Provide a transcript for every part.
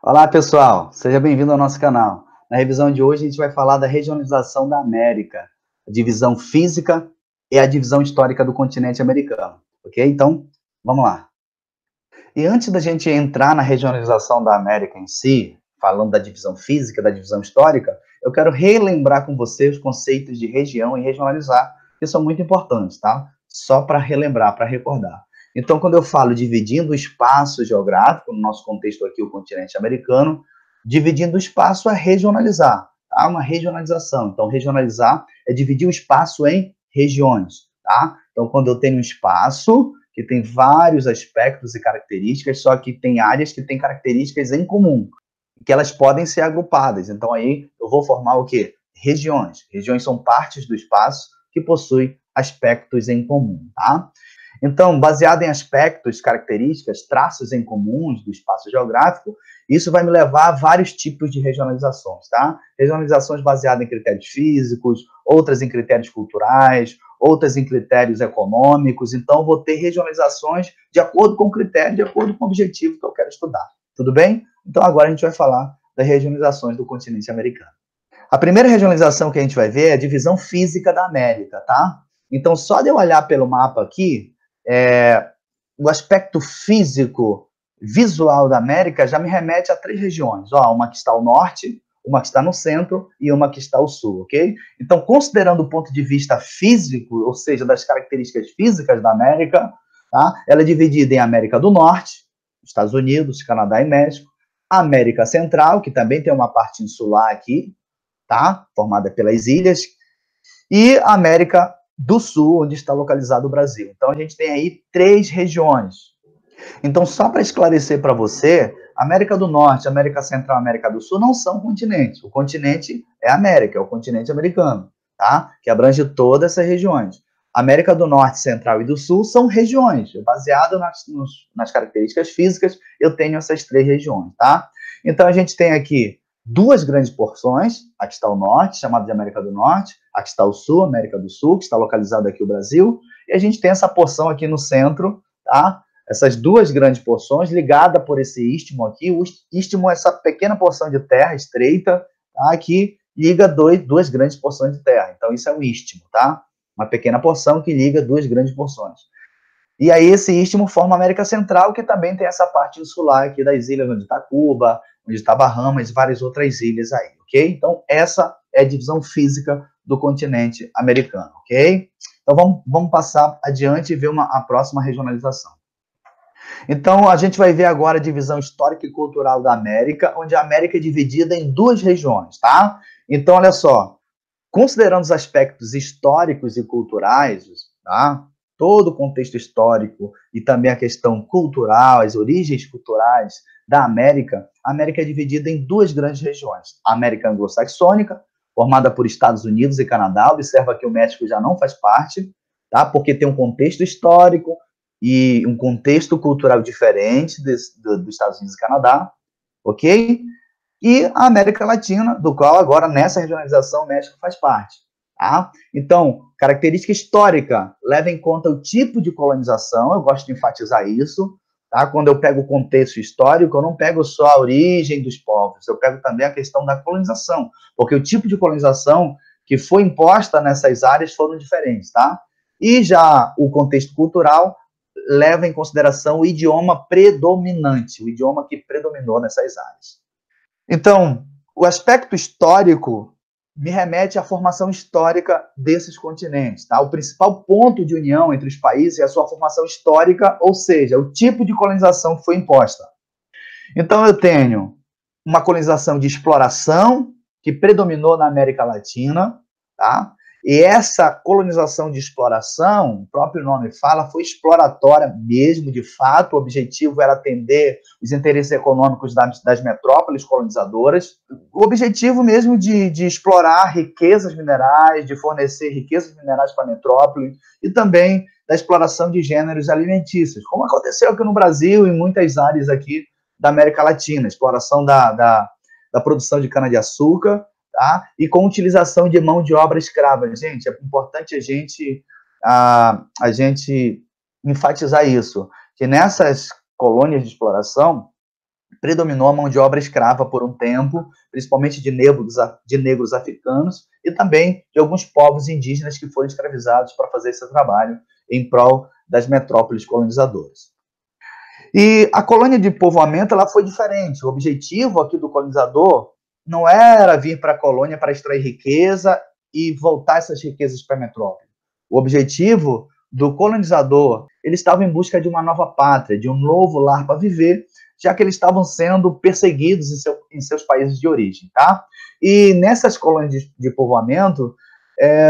Olá, pessoal. Seja bem-vindo ao nosso canal. Na revisão de hoje, a gente vai falar da regionalização da América, a divisão física e a divisão histórica do continente americano, ok? Então, vamos lá. E antes da gente entrar na regionalização da América em si, falando da divisão física, da divisão histórica, eu quero relembrar com você os conceitos de região e regionalizar, que são muito importantes, tá? Só para relembrar, para recordar. Então, quando eu falo dividindo o espaço geográfico, no nosso contexto aqui, o continente americano, dividindo o espaço é regionalizar, tá? Uma regionalização. Então, regionalizar é dividir o espaço em regiões, tá? Então, quando eu tenho um espaço que tem vários aspectos e características, só que tem áreas que têm características em comum, que elas podem ser agrupadas. Então, aí eu vou formar o quê? Regiões. Regiões são partes do espaço que possuem aspectos em comum, tá? Então, baseado em aspectos, características, traços em comuns do espaço geográfico, isso vai me levar a vários tipos de regionalizações, tá? Regionalizações baseadas em critérios físicos, outras em critérios culturais, outras em critérios econômicos. Então, vou ter regionalizações de acordo com o critério, de acordo com o objetivo que eu quero estudar. Tudo bem? Então, agora a gente vai falar das regionalizações do continente americano. A primeira regionalização que a gente vai ver é a divisão física da América, tá? Então, só de eu olhar pelo mapa aqui, o aspecto físico, visual da América já me remete a três regiões. Ó, uma que está ao norte, uma que está no centro e uma que está ao sul, ok? Então, considerando o ponto de vista físico, ou seja, das características físicas da América, tá? Ela é dividida em América do Norte, Estados Unidos, Canadá e México, América Central, que também tem uma parte insular aqui, tá? Formada pelas ilhas, e América do Sul, onde está localizado o Brasil. Então, a gente tem aí três regiões. Então, só para esclarecer para você, América do Norte, América Central e América do Sul não são continentes. O continente é a América, é o continente americano, tá? Que abrange todas essas regiões. América do Norte, Central e do Sul são regiões. Baseado nas características físicas, eu tenho essas três regiões, tá? Então, a gente tem aqui duas grandes porções, a que está ao norte, chamada de América do Norte, a que está ao sul, América do Sul, que está localizado aqui o Brasil, e a gente tem essa porção aqui no centro, tá? Essas duas grandes porções, ligada por esse istmo aqui. O istmo é essa pequena porção de terra estreita, tá? Que liga duas grandes porções de terra. Então, isso é o istmo, tá? Uma pequena porção que liga duas grandes porções. E aí, esse istmo forma a América Central, que também tem essa parte insular aqui das ilhas, onde está Cuba, onde está Bahamas e várias outras ilhas aí, ok? Então, essa é a divisão física do continente americano, ok? Então, vamos passar adiante e ver a próxima regionalização. Então, a gente vai ver agora a divisão histórica e cultural da América, onde a América é dividida em duas regiões, tá? Então, olha só, considerando os aspectos históricos e culturais, tá? Todo o contexto histórico e também a questão cultural, as origens culturais da América, a América é dividida em duas grandes regiões. A América anglo-saxônica, formada por Estados Unidos e Canadá, observa que o México já não faz parte, tá? Porque tem um contexto histórico e um contexto cultural diferente dos Estados Unidos e Canadá, ok? E a América Latina, do qual agora nessa regionalização o México faz parte. Tá? Então, característica histórica, leva em conta o tipo de colonização, eu gosto de enfatizar isso. Tá? Quando eu pego o contexto histórico, eu não pego só a origem dos povos, eu pego também a questão da colonização, porque o tipo de colonização que foi imposta nessas áreas foram diferentes. Tá? E já o contexto cultural leva em consideração o idioma predominante, o idioma que predominou nessas áreas. Então, o aspecto histórico me remete à formação histórica desses continentes. Tá? O principal ponto de união entre os países é a sua formação histórica, ou seja, o tipo de colonização que foi imposta. Então, eu tenho uma colonização de exploração que predominou na América Latina, tá? E essa colonização de exploração, o próprio nome fala, foi exploratória mesmo, de fato. O objetivo era atender os interesses econômicos das metrópoles colonizadoras. O objetivo mesmo de explorar riquezas minerais, de fornecer riquezas minerais para a metrópole e também da exploração de gêneros alimentícios, como aconteceu aqui no Brasil e em muitas áreas aqui da América Latina, exploração da produção de cana-de-açúcar, tá? E com utilização de mão de obra escrava. Gente, é importante a gente enfatizar isso, que nessas colônias de exploração predominou a mão de obra escrava por um tempo, principalmente de negros africanos e também de alguns povos indígenas que foram escravizados para fazer esse trabalho em prol das metrópoles colonizadoras. E a colônia de povoamento ela foi diferente. O objetivo aqui do colonizador não era vir para a colônia para extrair riqueza e voltar essas riquezas para a metrópole. O objetivo do colonizador, ele estava em busca de uma nova pátria, de um novo lar para viver, já que eles estavam sendo perseguidos em seus países de origem, tá? E nessas colônias de povoamento,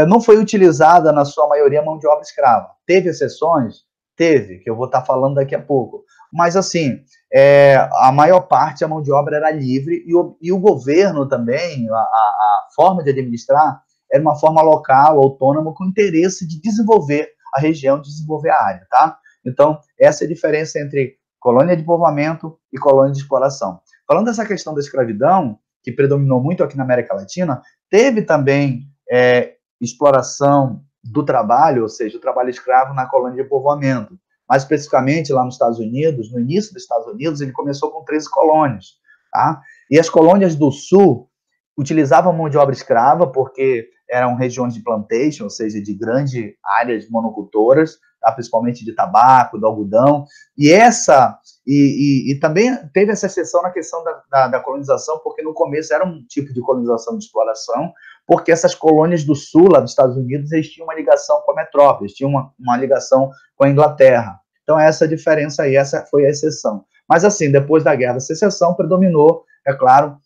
não foi utilizada, na sua maioria, mão de obra escrava. Teve exceções? Teve, que eu vou estar falando daqui a pouco. Mas, assim, a maior parte, a mão de obra era livre e o governo também, a forma de administrar, era uma forma local, autônoma, com interesse de desenvolver a região, de desenvolver a área, tá? Então, essa é a diferença entre colônia de povoamento e colônia de exploração. Falando dessa questão da escravidão, que predominou muito aqui na América Latina, teve também exploração do trabalho, ou seja, o trabalho escravo na colônia de povoamento. Mais especificamente, lá nos Estados Unidos, no início dos Estados Unidos, ele começou com 13 colônias, tá? E as colônias do Sul utilizavam mão de obra escrava porque eram regiões de plantation, ou seja, de grandes áreas monocultoras, tá? Principalmente de tabaco, do algodão, e também teve essa exceção na questão da colonização, porque no começo era um tipo de colonização de exploração, porque essas colônias do sul, lá dos Estados Unidos, eles tinham uma ligação com a metrópole, eles tinham uma ligação com a Inglaterra. Então, essa diferença aí, essa foi a exceção. Mas, assim, depois da Guerra da Secessão, predominou, é claro,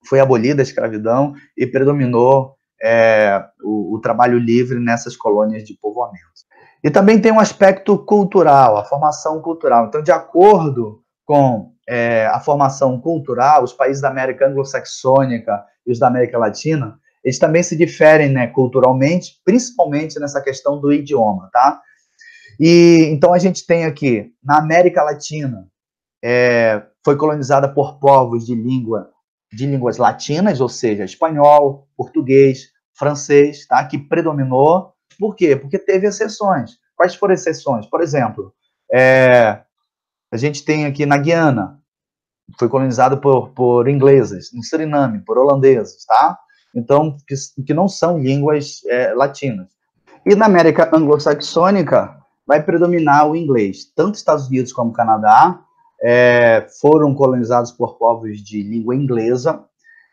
foi abolida a escravidão e predominou o trabalho livre nessas colônias de povoamento. E também tem um aspecto cultural, a formação cultural. Então, de acordo com a formação cultural, os países da América anglo-saxônica e os da América Latina, eles também se diferem, né, culturalmente, principalmente nessa questão do idioma, tá? E então a gente tem aqui, na América Latina, foi colonizada por povos de línguas latinas, ou seja, espanhol, português, francês, tá? Que predominou. Por quê? Porque teve exceções. Quais foram as exceções? Por exemplo, a gente tem aqui na Guiana, foi colonizado por ingleses, no Suriname, por holandeses, tá? Então, que não são línguas latinas. E na América anglo-saxônica vai predominar o inglês. Tanto Estados Unidos como Canadá foram colonizados por povos de língua inglesa.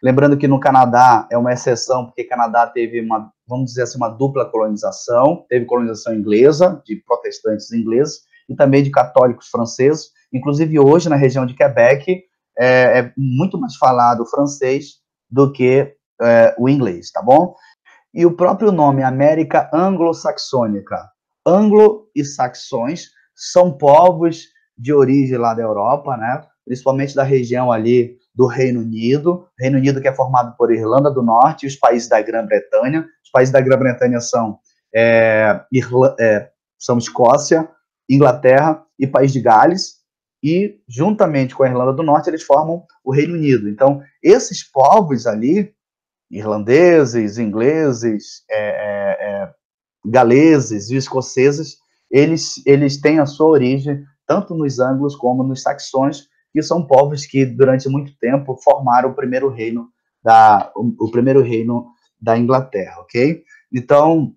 Lembrando que no Canadá é uma exceção, porque o Canadá teve vamos dizer assim, uma dupla colonização. Teve colonização inglesa, de protestantes ingleses, e também de católicos franceses. Inclusive, hoje, na região de Quebec, é muito mais falado o francês do que o inglês, tá bom? E o próprio nome, América Anglo-Saxônica. Anglo e saxões são povos de origem lá da Europa, né? Principalmente da região ali do Reino Unido que é formado por Irlanda do Norte e os países da Grã-Bretanha. Os países da Grã-Bretanha são Escócia, Inglaterra e País de Gales, e juntamente com a Irlanda do Norte eles formam o Reino Unido. Então, esses povos ali, irlandeses, ingleses, galeses e escoceses, eles têm a sua origem tanto nos anglos como nos saxões, que são povos que durante muito tempo formaram o primeiro reino da Inglaterra, ok? Então,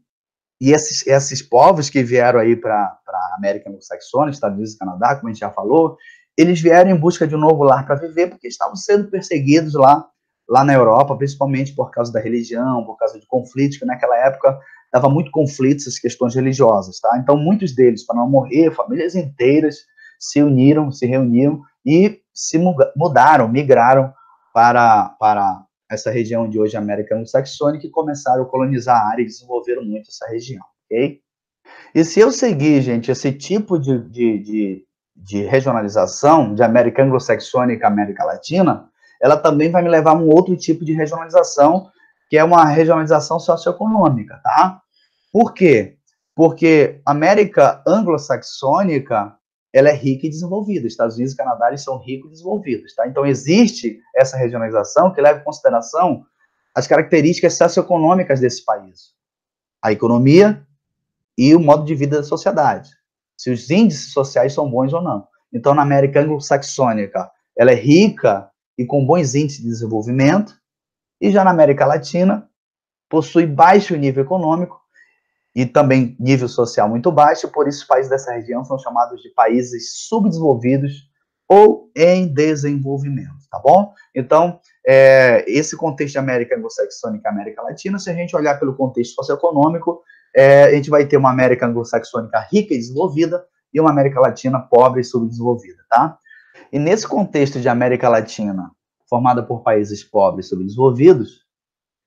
e esses povos que vieram aí para a América Anglo-Saxônica, Estados Unidos e Canadá, como a gente já falou, eles vieram em busca de um novo lar para viver, porque estavam sendo perseguidos lá na Europa, principalmente por causa da religião, por causa de conflitos, que naquela época dava muito conflito essas questões religiosas, tá? Então, muitos deles, para não morrer, famílias inteiras se reuniram e se migraram para essa região de hoje, América Anglo-Saxônica, e começaram a colonizar a área e desenvolveram muito essa região, ok? E se eu seguir, gente, esse tipo de regionalização de América Anglo-Saxônica e América Latina, ela também vai me levar a um outro tipo de regionalização, que é uma regionalização socioeconômica, tá? Por quê? Porque a América Anglo-Saxônica, ela é rica e desenvolvida. Estados Unidos e Canadá, eles são ricos e desenvolvidos, tá? Então, existe essa regionalização que leva em consideração as características socioeconômicas desse país. A economia e o modo de vida da sociedade. Se os índices sociais são bons ou não. Então, na América Anglo-Saxônica, ela é rica e com bons índices de desenvolvimento, e já na América Latina, possui baixo nível econômico e também nível social muito baixo, por isso os países dessa região são chamados de países subdesenvolvidos ou em desenvolvimento, tá bom? Então, esse contexto de América Anglo-Saxônica e América Latina, se a gente olhar pelo contexto socioeconômico, a gente vai ter uma América Anglo-Saxônica rica e desenvolvida e uma América Latina pobre e subdesenvolvida, tá? E nesse contexto de América Latina, formada por países pobres e subdesenvolvidos,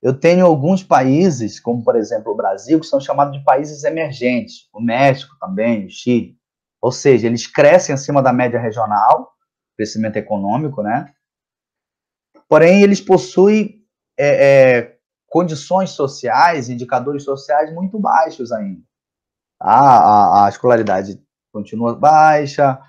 eu tenho alguns países, como por exemplo o Brasil, que são chamados de países emergentes, o México também, o Chile. Ou seja, eles crescem acima da média regional, crescimento econômico, né? Porém, eles possuem condições sociais, indicadores sociais muito baixos ainda. A escolaridade continua baixa,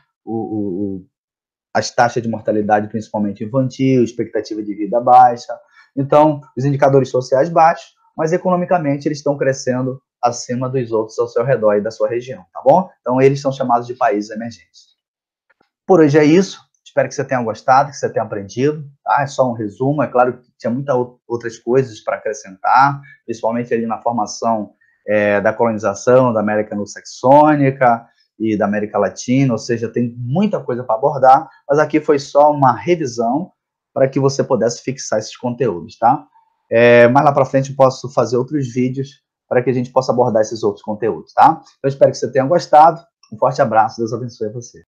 as taxas de mortalidade, principalmente infantil, expectativa de vida baixa. Então, os indicadores sociais baixos, mas economicamente eles estão crescendo acima dos outros ao seu redor e da sua região, tá bom? Então, eles são chamados de países emergentes. Por hoje é isso. Espero que você tenha gostado, que você tenha aprendido. Tá? É só um resumo. É claro que tinha muitas outras coisas para acrescentar, principalmente ali na formação da colonização da América Anglo-Saxônica e da América Latina, ou seja, tem muita coisa para abordar, mas aqui foi só uma revisão para que você pudesse fixar esses conteúdos, tá? Mais lá para frente eu posso fazer outros vídeos para que a gente possa abordar esses outros conteúdos, tá? Eu espero que você tenha gostado. Um forte abraço, Deus abençoe você.